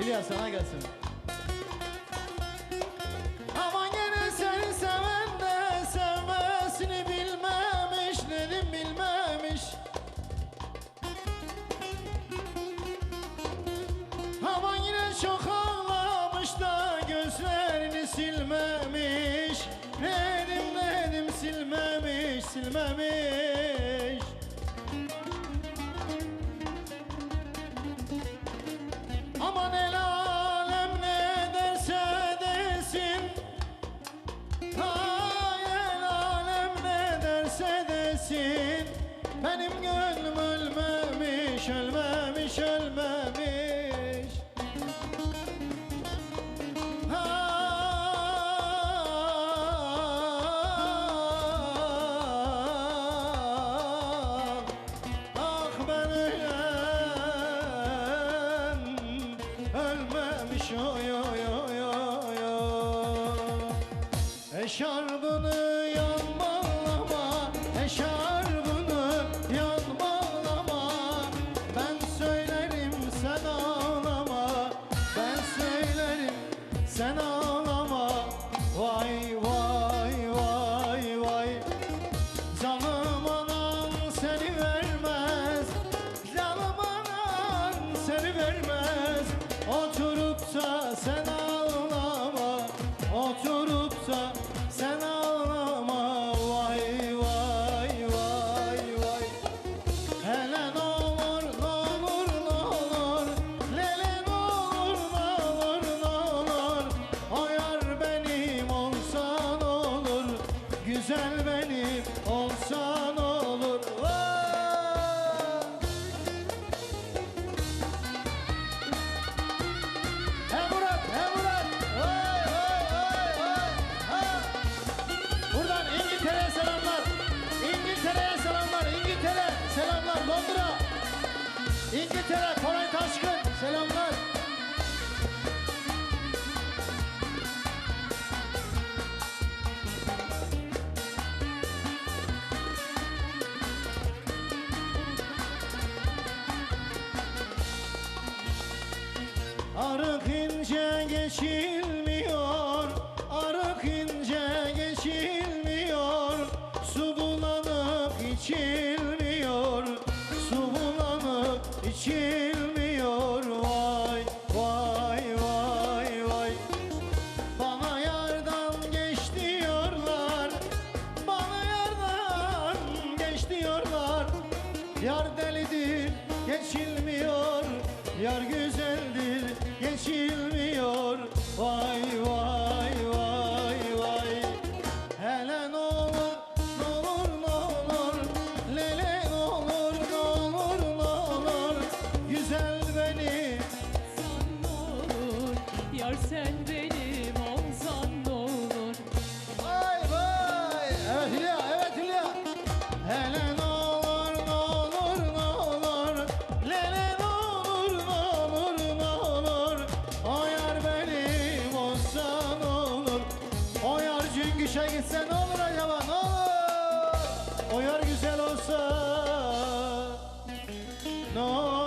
Hülya sana gelsin. Aman gene seni seven de sevmesini bilmemiş, dedim bilmemiş. Aman yine çok ağlamış da gözlerini silmemiş. Dedim silmemiş, silmemiş. Aman el alem ne derse desin, hay el alem ne derse desin, benim gönlüm ölmemiş, ölmemiş, ölmemiş. Ah ben ölmemiş, oy oy oy oy oy. Eşarbını yan bağlama, eşarbını yan bağlama. Ben söylerim sen ağlama, ben söylerim sen ağlama. Vay vay vay vay. Canım anam seni vermez, canım anam seni vermez. Oturup da sen ağlama, oturup da sen ağlama. Vay vay vay vay. Hele ne olur, ne olur, ne olur, lele ne olur, ne olur, ne olur. O yar benim olsa ne olur, güzel benim olsa ne olur. He Murat, he Murat. Vay vay vay vay. Ha. Buradan İngiltere'ye selamlar. İngiltere'ye selamlar. İngiltere selamlar. Londra. İngiltere Koray Taşkın selamlar. Arık ince geçilmiyor, arık ince geçilmiyor. Su bulanıp içilmiyor, su bulanıp içilmiyor. Vay vay vay vay. Bana yardan geç diyorlar, bana yardan geç diyorlar. Yar delidir geçilmiyor, yar güzeldir geçilmiyor. Vay vay vay vay. Hele ne olur, ne olur, ne olur, lele ne olur, ne olur, ne olur. Güzel beni Sen ne olur, yar sen benim olsan ne olur. vay vay. Evet Hülya, evet Hülya. Hele ne olur, ne olur, ne olur, lele ne olur, ne olur, ne olur. O yar benim olsa ne olur. O yar Cüngüş'e gitse ne olur acaba, ne olur. O yar güzel olsa ne olur.